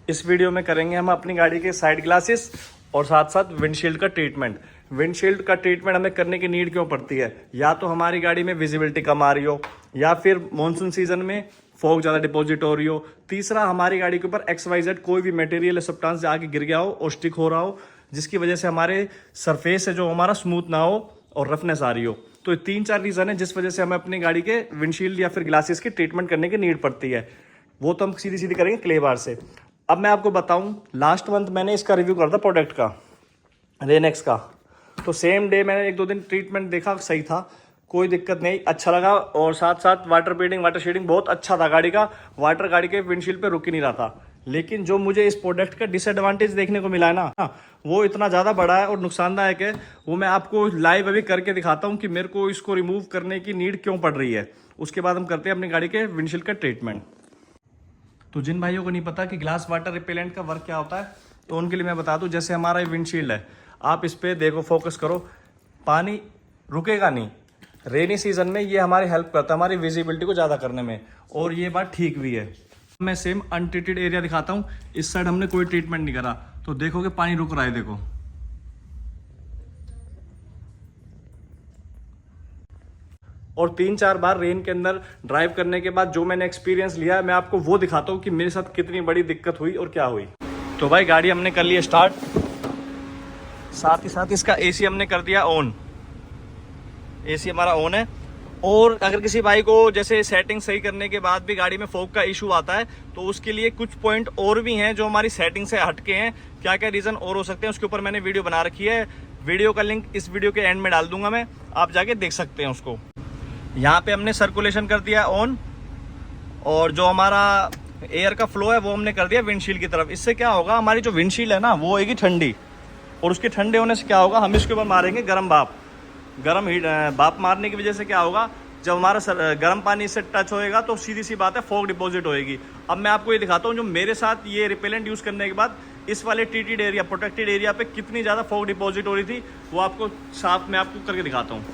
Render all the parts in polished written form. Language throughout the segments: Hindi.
इस वीडियो में करेंगे हम अपनी गाड़ी के साइड ग्लासेस और साथ साथ विंडशील्ड का ट्रीटमेंट। विंडशील्ड का ट्रीटमेंट हमें करने की नीड क्यों पड़ती है? या तो हमारी गाड़ी में विजिबिलिटी कम आ रही हो, या फिर मानसून सीजन में फॉग ज़्यादा डिपॉजिट हो रही हो। तीसरा, हमारी गाड़ी के ऊपर XYZ कोई भी मटेरियल सब्सटेंस आके गिर गया हो और स्टिक हो रहा हो, जिसकी वजह से हमारे सरफेस है जो हमारा स्मूथ ना हो और रफनेस आ रही हो। तो ये 3-4 रीज़न है जिस वजह से हमें अपनी गाड़ी के विंडशील्ड या फिर ग्लासेस की ट्रीटमेंट करने की नीड पड़ती है। वो तो हम सीधी सीधी करेंगे क्ले बार से। अब मैं आपको बताऊं, लास्ट मंथ मैंने इसका रिव्यू करा था प्रोडक्ट का, रेनेक्स का। तो सेम डे मैंने 1-2 दिन ट्रीटमेंट देखा, सही था, कोई दिक्कत नहीं, अच्छा लगा। और साथ साथ वाटर बीडिंग, वाटर शेडिंग बहुत अच्छा था गाड़ी का। वाटर गाड़ी के विंडशील्ड पे रुक ही नहीं रहा था। लेकिन जो मुझे इस प्रोडक्ट का डिसएडवांटेज देखने को मिला है ना, वो इतना ज़्यादा बड़ा है और नुकसानदायक है। वो मैं आपको लाइव अभी करके दिखाता हूँ कि मेरे को इसको रिमूव करने की नीड क्यों पड़ रही है। उसके बाद हम करते हैं अपनी गाड़ी के विंडशील्ड का ट्रीटमेंट। तो जिन भाइयों को नहीं पता कि ग्लास वाटर रिपेलेंट का वर्क क्या होता है, तो उनके लिए मैं बता दूं। जैसे हमारा ये विंडशील्ड है, आप इस पर देखो, फोकस करो, पानी रुकेगा नहीं। रेनी सीजन में ये हमारी हेल्प करता है हमारी विजिबिलिटी को ज़्यादा करने में, और ये बात ठीक भी है। मैं सेम अनट्रीटेड एरिया दिखाता हूँ। इस साइड हमने कोई ट्रीटमेंट नहीं करा, तो देखोगे पानी रुक रहा है, देखो। और 3-4 बार रेन के अंदर ड्राइव करने के बाद जो मैंने एक्सपीरियंस लिया है, मैं आपको वो दिखाता हूँ कि मेरे साथ कितनी बड़ी दिक्कत हुई और क्या हुई। तो भाई गाड़ी हमने कर ली स्टार्ट, साथ ही साथ इसका AC हमने कर दिया ऑन। AC हमारा ऑन है। और अगर किसी भाई को जैसे सेटिंग सही करने के बाद भी गाड़ी में फॉग का इशू आता है, तो उसके लिए कुछ पॉइंट और भी हैं जो हमारी सेटिंग से हटके हैं। क्या क्या रीज़न और हो सकते हैं, उसके ऊपर मैंने वीडियो बना रखी है। वीडियो का लिंक इस वीडियो के एंड में डाल दूंगा मैं, आप जाके देख सकते हैं उसको। यहाँ पे हमने सर्कुलेशन कर दिया ऑन, और जो हमारा एयर का फ्लो है वो हमने कर दिया विंडशील्ड की तरफ। इससे क्या होगा, हमारी जो विंडशील्ड है ना वो होगी ठंडी, और उसके ठंडे होने से क्या होगा, हम इसके ऊपर मारेंगे गर्म भाप। गर्म हीट भाप मारने की वजह से क्या होगा, जब हमारा गर्म पानी इससे टच होएगा तो सीधी सी बात है फॉग डिपॉजिट होएगी। अब मैं आपको ये दिखाता हूँ, जो मेरे साथ ये रिपेलेंट यूज़ करने के बाद इस वाले ट्रीटेड एरिया, प्रोटेक्टेड एरिया पे कितनी ज़्यादा फॉग डिपॉजिट हो रही थी, वो आपको साफ मैं आपको करके दिखाता हूँ।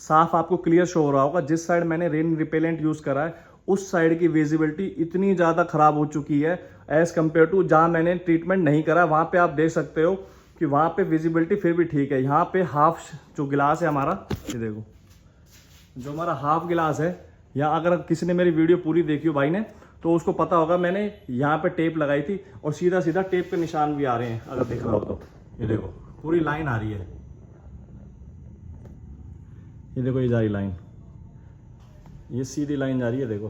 साफ आपको क्लियर शो हो रहा होगा, जिस साइड मैंने रेन रिपेलेंट यूज़ करा है उस साइड की विजिबिलिटी इतनी ज़्यादा ख़राब हो चुकी है एज़ कम्पेयर टू जहाँ मैंने ट्रीटमेंट नहीं करा। वहाँ पे आप देख सकते हो कि वहाँ पे विजिबिलिटी फिर भी ठीक है। यहाँ पे हाफ जो गिलास है हमारा, ये देखो, जो हमारा हाफ गिलास है, या अगर किसी ने मेरी वीडियो पूरी देखी हो भाई ने, तो उसको पता होगा मैंने यहाँ पे टेप लगाई थी और सीधा सीधा टेप के निशान भी आ रहे हैं। अगर देख रहा हो तो ये देखो, पूरी लाइन आ रही है, ये देखो, ये जा रही लाइन, ये सीधी लाइन जा रही है, देखो।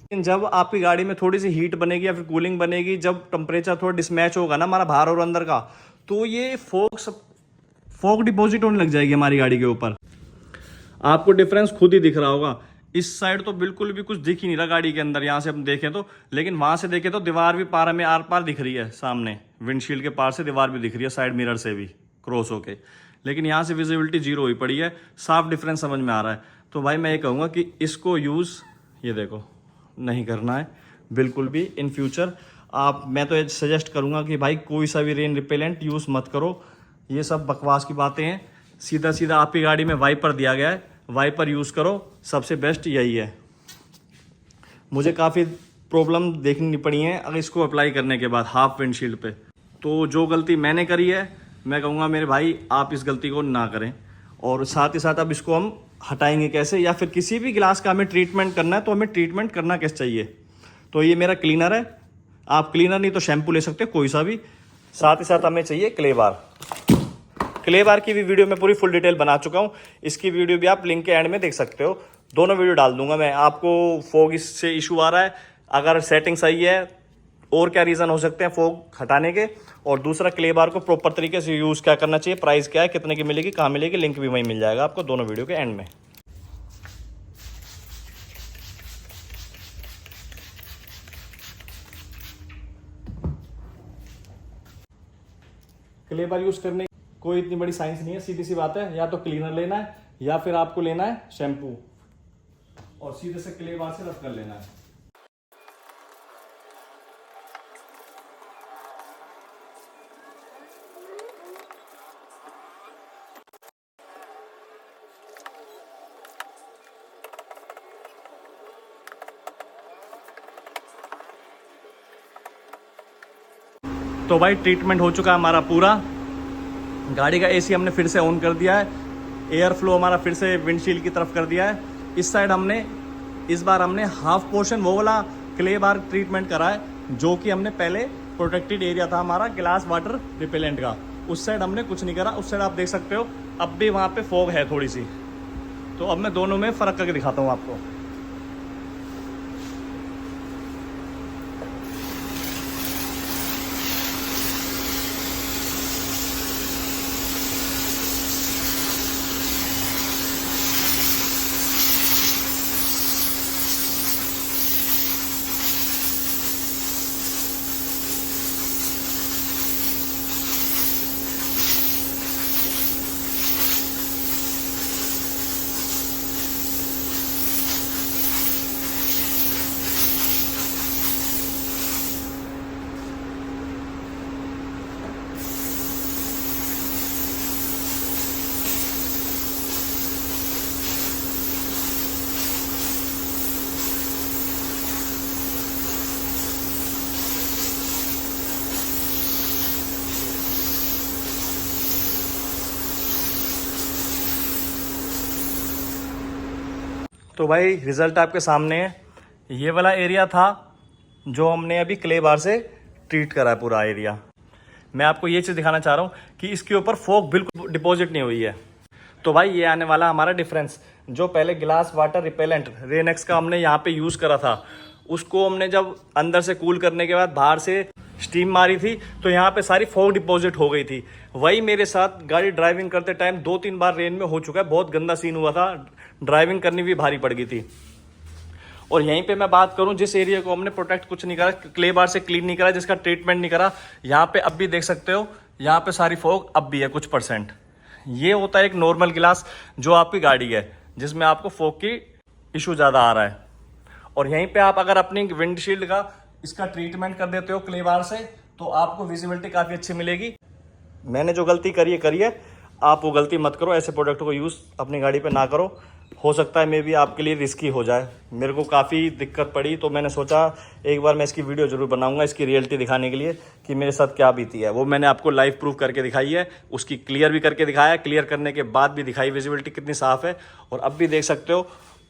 लेकिन जब आपकी गाड़ी में थोड़ी सी हीट बनेगी या फिर कूलिंग बनेगी, जब टेम्परेचर थोड़ा डिसमैच होगा ना हमारा बाहर और अंदर का, तो ये फॉग डिपॉजिट होने लग जाएगी हमारी गाड़ी के ऊपर। आपको डिफरेंस खुद ही दिख रहा होगा। इस साइड तो बिल्कुल भी कुछ दिख ही नहीं रहा गाड़ी के अंदर, यहाँ से हम देखें तो, लेकिन वहां से देखें तो दीवार भी पार में आर पार दिख रही है, सामने विंडशील्ड के पार से दीवार भी दिख रही है, साइड मिरर से भी क्रॉस होके। लेकिन यहाँ से विजिबिलिटी जीरो हुई पड़ी है, साफ डिफरेंस समझ में आ रहा है। तो भाई मैं ये कहूँगा कि इसको यूज़, ये देखो, नहीं करना है बिल्कुल भी इन फ्यूचर। मैं तो ये सजेस्ट करूँगा कि भाई कोई सा भी रेन रिपेलेंट यूज़ मत करो। ये सब बकवास की बातें हैं। सीधा सीधा आपकी गाड़ी में वाइपर दिया गया है, वाइपर यूज़ करो, सबसे बेस्ट यही है। मुझे काफ़ी प्रॉब्लम देखनी पड़ी हैं अगर इसको अप्लाई करने के बाद हाफ विंडशील्ड पे। तो जो गलती मैंने करी है, मैं कहूँगा मेरे भाई आप इस गलती को ना करें। और साथ ही साथ अब इसको हम हटाएंगे कैसे, या फिर किसी भी गिलास का हमें ट्रीटमेंट करना है तो हमें ट्रीटमेंट करना कैसे चाहिए। तो ये मेरा क्लीनर है, आप क्लीनर नहीं तो शैम्पू ले सकते हो कोई सा भी। साथ ही साथ हमें चाहिए क्ले बार। क्ले बार की भी वीडियो मैं पूरी फुल डिटेल बना चुका हूँ, इसकी वीडियो भी आप लिंक के एंड में देख सकते हो। दोनों वीडियो डाल दूंगा मैं। आपको फॉग इससे इशू आ रहा है, अगर सेटिंग सही है, और क्या रीज़न हो सकते हैं फॉग हटाने के, और दूसरा क्ले बार को प्रॉपर तरीके से यूज़ क्या करना चाहिए, प्राइस क्या है, कितने की मिलेगी, कहाँ मिलेगी, लिंक भी वहीं मिल जाएगा आपको दोनों वीडियो के एंड में। क्ले बार यूज़ करने कोई इतनी बड़ी साइंस नहीं है, सीधी सी बात है। या तो क्लीनर लेना है या फिर आपको लेना है शैम्पू। और सीधे से क्ले बार से रफ कर लेना है। तो भाई ट्रीटमेंट हो चुका है हमारा पूरा। गाड़ी का एसी हमने फिर से ऑन कर दिया है, एयर फ्लो हमारा फिर से विंडशील्ड की तरफ कर दिया है। इस साइड हमने इस बार हमने हाफ पोर्शन वो वाला क्ले बार ट्रीटमेंट करा है जो कि हमने पहले प्रोटेक्टेड एरिया था हमारा ग्लास वाटर रिपेलेंट का, उस साइड हमने कुछ नहीं करा। उस साइड आप देख सकते हो अब भी वहाँ पे फॉग है थोड़ी सी। तो अब मैं दोनों में फ़र्क करके दिखाता हूँ आपको। तो भाई रिज़ल्ट आपके सामने है। ये वाला एरिया था जो हमने अभी क्ले बार से ट्रीट करा है पूरा एरिया। मैं आपको ये चीज़ दिखाना चाह रहा हूँ कि इसके ऊपर फॉग बिल्कुल डिपॉजिट नहीं हुई है। तो भाई ये आने वाला हमारा डिफरेंस, जो पहले ग्लास वाटर रिपेलेंट रेनेक्स का हमने यहाँ पे यूज़ करा था, उसको हमने जब अंदर से कूल करने के बाद बाहर से स्टीम मारी थी तो यहाँ पे सारी फॉग डिपॉजिट हो गई थी। वही मेरे साथ गाड़ी ड्राइविंग करते टाइम 2-3 बार रेन में हो चुका है। बहुत गंदा सीन हुआ था, ड्राइविंग करनी भी भारी पड़ गई थी। और यहीं पे मैं बात करूं, जिस एरिया को हमने प्रोटेक्ट कुछ नहीं करा, क्ले बार से क्लीन नहीं करा, जिसका ट्रीटमेंट नहीं करा, यहाँ पे अब भी देख सकते हो, यहाँ पे सारी फॉग अब भी है कुछ %। ये होता है एक नॉर्मल गिलास जो आपकी गाड़ी है जिसमें आपको फॉग की इशू ज़्यादा आ रहा है। और यहीं पे आप अगर अपनी विंडशील्ड का इसका ट्रीटमेंट कर देते हो क्ले बार से तो आपको विजिबिलिटी काफ़ी अच्छी मिलेगी। मैंने जो गलती करी है, आप वो गलती मत करो। ऐसे प्रोडक्ट को यूज़ अपनी गाड़ी पे ना करो। हो सकता है मे भी आपके लिए रिस्की हो जाए। मेरे को काफ़ी दिक्कत पड़ी तो मैंने सोचा एक बार मैं इसकी वीडियो ज़रूर बनाऊंगा, इसकी रियलिटी दिखाने के लिए कि मेरे साथ क्या बीती है। वो मैंने आपको लाइव प्रूफ करके दिखाई है, उसकी क्लियर भी करके दिखाया, क्लियर करने के बाद भी दिखाई विजिबिलिटी कितनी साफ़ है। और अब भी देख सकते हो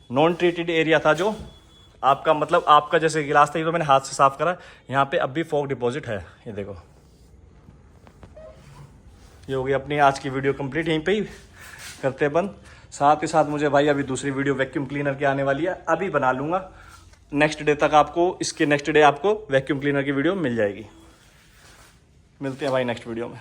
नॉन ट्रीटेड एरिया था जो आपका, मतलब आपका जैसे गिलास था, ये तो मैंने हाथ से साफ़ करा, यहाँ पे अब भी फॉग डिपॉजिट है। ये देखो, ये हो गई अपनी आज की वीडियो कंप्लीट। यहीं पे ही करते बंद। साथ ही साथ मुझे भाई अभी दूसरी वीडियो वैक्यूम क्लीनर की आने वाली है, अभी बना लूँगा। नेक्स्ट डे तक आपको, इसके नेक्स्ट डे आपको वैक्यूम क्लीनर की वीडियो मिल जाएगी। मिलते हैं भाई नेक्स्ट वीडियो में।